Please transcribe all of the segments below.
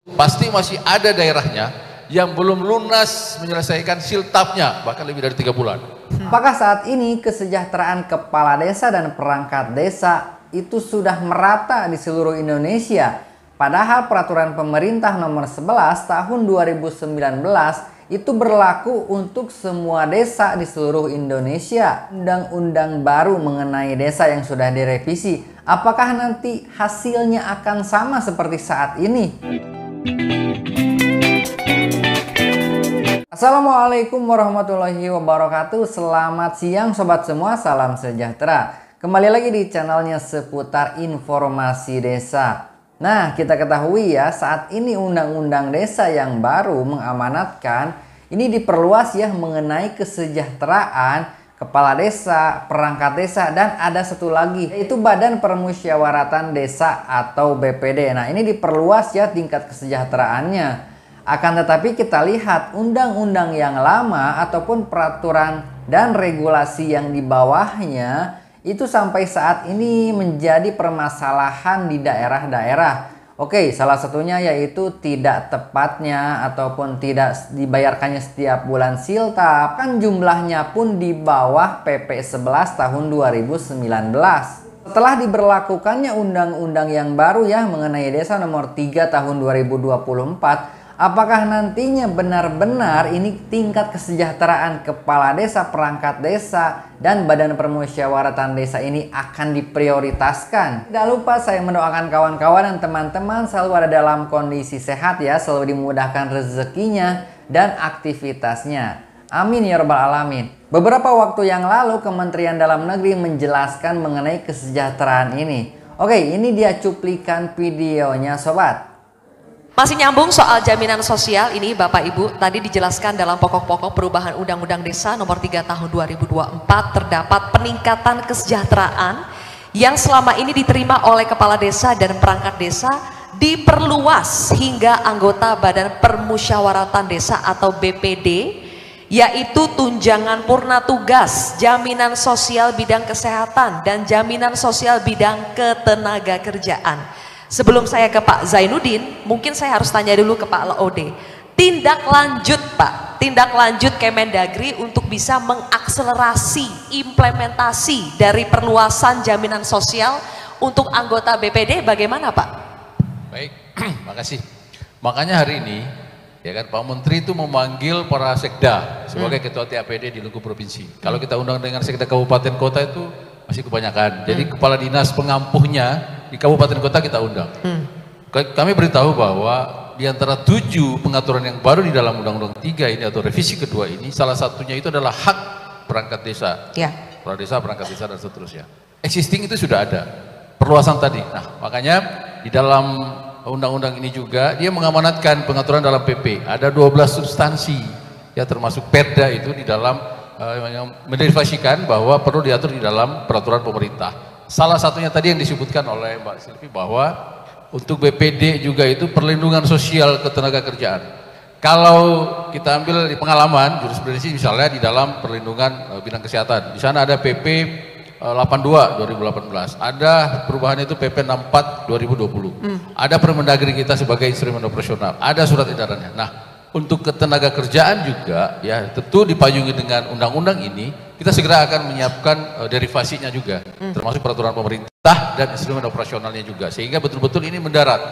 Pasti masih ada daerahnya yang belum lunas menyelesaikan siltapnya, bahkan lebih dari 3 bulan. Apakah saat ini kesejahteraan kepala desa dan perangkat desa itu sudah merata di seluruh Indonesia? Padahal peraturan pemerintah nomor 11 tahun 2019 itu berlaku untuk semua desa di seluruh Indonesia. Undang-undang baru mengenai desa yang sudah direvisi, apakah nanti hasilnya akan sama seperti saat ini? Assalamualaikum warahmatullahi wabarakatuh. Selamat siang sobat semua, salam sejahtera. Kembali lagi di channelnya seputar informasi desa. Nah, kita ketahui ya, saat ini undang-undang desa yang baru mengamanatkan ini diperluas ya mengenai kesejahteraan kepala desa, perangkat desa, dan ada satu lagi yaitu Badan Permusyawaratan Desa atau BPD. Nah, ini diperluas ya tingkat kesejahteraannya. Akan tetapi kita lihat undang-undang yang lama ataupun peraturan dan regulasi yang di bawahnya itu sampai saat ini menjadi permasalahan di daerah-daerah. Oke, salah satunya yaitu tidak tepatnya ataupun tidak dibayarkannya setiap bulan siltap. Kan jumlahnya pun di bawah PP 11 tahun 2019. Setelah diberlakukannya undang-undang yang baru ya mengenai desa nomor 3 tahun 2024, apakah nantinya benar-benar ini tingkat kesejahteraan kepala desa, perangkat desa, dan badan permusyawaratan desa ini akan diprioritaskan? Tidak lupa saya mendoakan kawan-kawan dan teman-teman selalu ada dalam kondisi sehat ya, selalu dimudahkan rezekinya dan aktivitasnya. Amin ya rabbal alamin. Beberapa waktu yang lalu Kementerian Dalam Negeri menjelaskan mengenai kesejahteraan ini. Oke, ini dia cuplikan videonya sobat. Masih nyambung soal jaminan sosial ini Bapak Ibu, tadi dijelaskan dalam pokok-pokok perubahan Undang-Undang Desa nomor 3 tahun 2024 terdapat peningkatan kesejahteraan yang selama ini diterima oleh kepala desa dan perangkat desa diperluas hingga anggota Badan Permusyawaratan Desa atau BPD, yaitu tunjangan purna tugas, jaminan sosial bidang kesehatan, dan jaminan sosial bidang ketenaga kerjaan. Sebelum saya ke Pak Zainuddin, mungkin saya harus tanya dulu ke Pak Laode. Tindak lanjut Pak, tindak lanjut Kemendagri untuk bisa mengakselerasi implementasi dari perluasan jaminan sosial untuk anggota BPD bagaimana Pak? Baik, makasih. Makanya hari ini ya kan Pak Menteri itu memanggil para sekda sebagai ketua TAPD di lingkup provinsi. Kalau kita undang dengan sekda kabupaten kota itu masih kebanyakan. Jadi kepala dinas pengampuhnya di kabupaten kota kita undang. Kami beritahu bahwa di antara 7 pengaturan yang baru di dalam Undang-Undang 3 ini atau revisi kedua ini, salah satunya itu adalah hak perangkat desa, kepala desa, perangkat desa, dan seterusnya. Existing itu sudah ada, perluasan tadi. Nah, makanya di dalam undang-undang ini juga dia mengamanatkan pengaturan dalam PP. Ada 12 substansi, ya termasuk Perda itu di dalam yang menderivasikan bahwa perlu diatur di dalam peraturan pemerintah. Salah satunya tadi yang disebutkan oleh Mbak Silvi bahwa untuk BPD juga itu perlindungan sosial ketenaga kerjaan. Kalau kita ambil di pengalaman jurisprudensi misalnya di dalam perlindungan bidang kesehatan, di sana ada PP 82 2018, ada perubahan itu PP 64 2020, ada Permendagri kita sebagai instrumen operasional, ada surat edarannya. Nah, untuk ketenaga kerjaan juga ya tentu dipayungi dengan undang-undang ini, kita segera akan menyiapkan derivasinya juga, termasuk peraturan pemerintah dan instrumen operasionalnya juga, sehingga betul-betul ini mendarat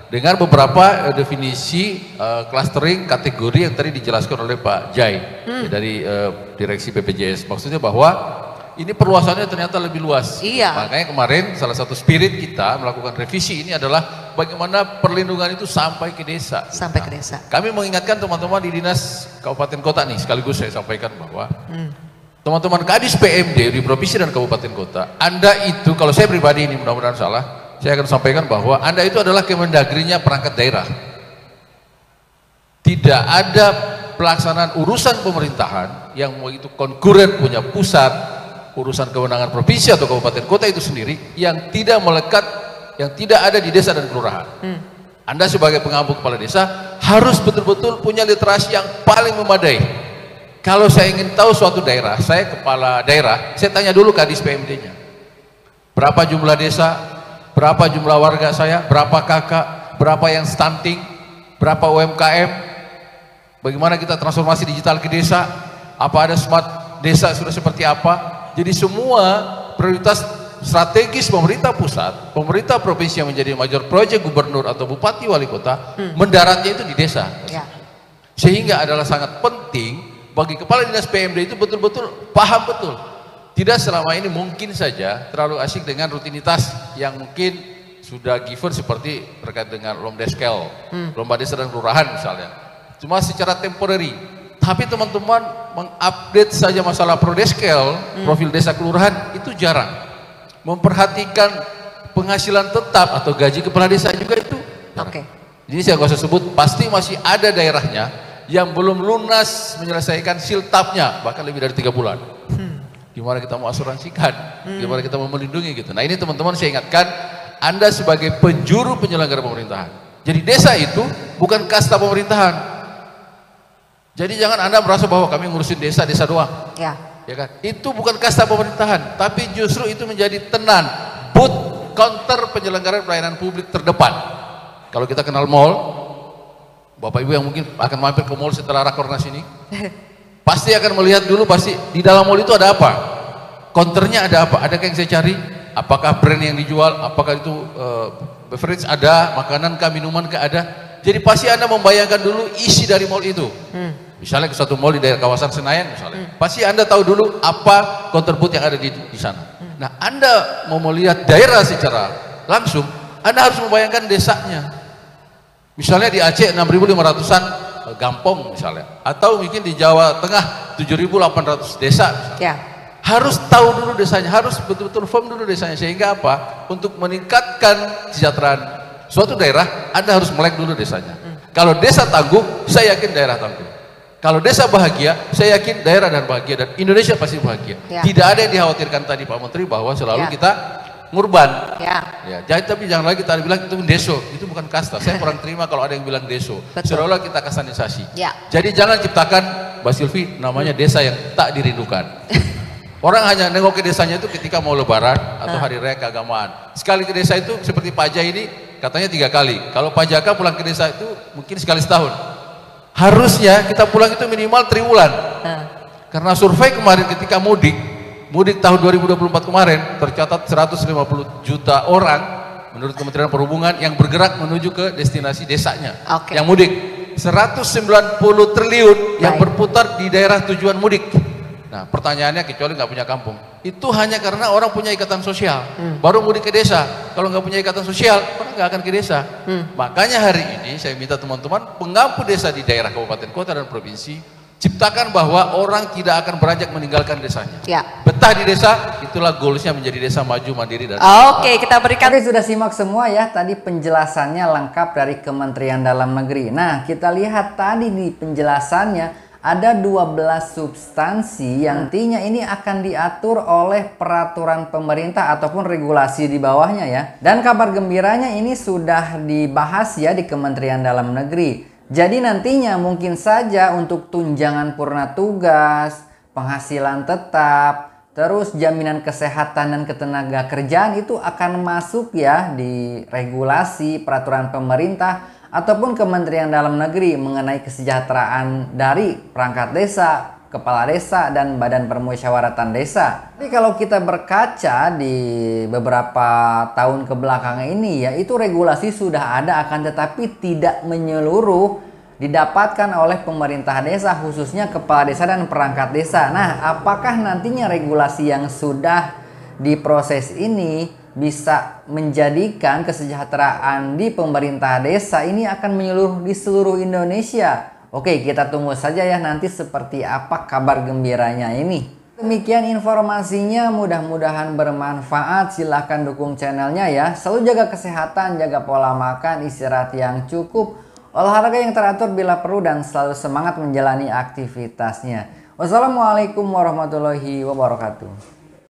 dengan beberapa definisi clustering kategori yang tadi dijelaskan oleh Pak Jai dari Direksi BPJS. Maksudnya bahwa ini perluasannya ternyata lebih luas. Iya. Makanya kemarin salah satu spirit kita melakukan revisi ini adalah bagaimana perlindungan itu sampai ke desa. Sampai ke desa. Kami mengingatkan teman-teman di dinas kabupaten kota nih, sekaligus saya sampaikan bahwa teman-teman Kadis PMD di provinsi dan kabupaten kota, Anda itu, kalau saya pribadi ini mudah-mudahan salah, saya akan sampaikan bahwa Anda itu adalah Kemendagrinya perangkat daerah. Tidak ada pelaksanaan urusan pemerintahan yang mau itu konkuren punya pusat, urusan kewenangan provinsi atau kabupaten kota itu sendiri yang tidak melekat, yang tidak ada di desa dan kelurahan. Anda sebagai pengampu kepala desa harus betul-betul punya literasi yang paling memadai. Kalau saya ingin tahu suatu daerah, saya kepala daerah, saya tanya dulu Kadis PMD-nya. Berapa jumlah desa, berapa jumlah warga saya, berapa kakak, berapa yang stunting, berapa UMKM, bagaimana kita transformasi digital ke desa, apa ada smart desa sudah seperti apa. Jadi semua prioritas strategis pemerintah pusat, pemerintah provinsi yang menjadi major project gubernur atau bupati wali kota, mendaratnya itu di desa. Ya. Sehingga adalah sangat penting bagi kepala dinas PMD itu betul-betul paham betul. Tidak selama ini mungkin saja terlalu asik dengan rutinitas yang mungkin sudah given seperti terkait dengan lomdeskel, lomba desa dan kelurahan misalnya. Cuma secara temporary. Tapi teman-teman mengupdate saja masalah prodeskel, profil desa kelurahan itu jarang. Memperhatikan penghasilan tetap atau gaji kepala desa juga itu. Oke. Jadi saya nggak usah sebut, pasti masih ada daerahnya yang belum lunas menyelesaikan siltapnya, bahkan lebih dari 3 bulan. Gimana kita mau asuransikan, gimana kita mau melindungi gitu. Nah ini teman-teman saya ingatkan, Anda sebagai penjuru penyelenggara pemerintahan. Jadi desa itu bukan kasta pemerintahan. Jadi jangan Anda merasa bahwa kami ngurusin desa doang. Ya. Ya kan? Itu bukan kasta pemerintahan, tapi justru itu menjadi tenan, booth counter penyelenggaraan pelayanan publik terdepan. Kalau kita kenal mall, Bapak Ibu yang mungkin akan mampir ke mall setelah rakornas ini, pasti akan melihat dulu pasti di dalam mall itu ada apa, counternya ada apa, adakah yang saya cari, apakah brand yang dijual, apakah itu beverage ada, makanan kah, minuman kah ada. Jadi pasti Anda membayangkan dulu isi dari mall itu. Misalnya ke suatu mall di daerah kawasan Senayan misalnya, pasti Anda tahu dulu apa counter booth yang ada di sana. Nah Anda mau melihat daerah secara langsung, Anda harus membayangkan desanya. Misalnya di Aceh 6.500-an gampong misalnya, atau mungkin di Jawa Tengah 7.800 desa misalnya. Ya. Harus tahu dulu desanya, harus betul-betul firm dulu desanya, sehingga apa? Untuk meningkatkan kesejahteraan suatu daerah, Anda harus melek dulu desanya. Kalau desa tangguh, saya yakin daerah tangguh. Kalau desa bahagia, saya yakin daerah dan bahagia, dan Indonesia pasti bahagia. Ya. Tidak ada yang dikhawatirkan tadi Pak Menteri bahwa selalu kita ngurban. Ya. Jadi tapi jangan lagi tadi bilang itu deso, itu bukan kasta. Saya kurang terima kalau ada yang bilang deso. Seolah-olah kita kastanisasi. Ya. Jadi jangan ciptakan, Mbak Silvi, namanya desa yang tak dirindukan. Orang hanya nengok ke desanya itu ketika mau lebaran atau hari raya keagamaan. Sekali ke desa itu seperti Pak Jaya ini katanya 3 kali. Kalau Pak Jaka pulang ke desa itu mungkin sekali setahun. Harusnya kita pulang itu minimal triwulan. Karena survei kemarin ketika mudik tahun 2024 kemarin tercatat 150 juta orang menurut Kementerian Perhubungan yang bergerak menuju ke destinasi desanya. Yang mudik 190 triliun yang berputar di daerah tujuan mudik. Nah pertanyaannya, kecuali nggak punya kampung, itu hanya karena orang punya ikatan sosial, baru mudik ke desa. Kalau nggak punya ikatan sosial, orang nggak akan ke desa. Makanya hari ini saya minta teman-teman pengampu desa di daerah kabupaten, kota dan provinsi, ciptakan bahwa orang tidak akan beranjak meninggalkan desanya. Ya. Betah di desa, itulah goalsnya menjadi desa maju, mandiri dan. Oke, kita berikan. Oke, sudah simak semua ya tadi penjelasannya lengkap dari Kementerian Dalam Negeri. Nah, kita lihat tadi di penjelasannya ada 12 substansi yang nantinya ini akan diatur oleh peraturan pemerintah ataupun regulasi di bawahnya ya. Dan kabar gembiranya ini sudah dibahas ya di Kementerian Dalam Negeri. Jadi nantinya mungkin saja untuk tunjangan purna tugas, penghasilan tetap, terus jaminan kesehatan dan ketenaga kerjaan itu akan masuk ya di regulasi peraturan pemerintah ataupun Kementerian Dalam Negeri mengenai kesejahteraan dari perangkat desa, kepala desa, dan badan permusyawaratan desa. Tapi kalau kita berkaca di beberapa tahun kebelakang ini ya, itu regulasi sudah ada akan tetapi tidak menyeluruh didapatkan oleh pemerintah desa, khususnya kepala desa dan perangkat desa. Nah, apakah nantinya regulasi yang sudah diproses ini bisa menjadikan kesejahteraan di pemerintah desa ini akan menyeluruh di seluruh Indonesia? Oke, kita tunggu saja ya nanti seperti apa kabar gembiranya ini. Demikian informasinya, mudah-mudahan bermanfaat. Silahkan dukung channelnya ya. Selalu jaga kesehatan, jaga pola makan, istirahat yang cukup, olahraga yang teratur bila perlu, dan selalu semangat menjalani aktivitasnya. Wassalamualaikum warahmatullahi wabarakatuh.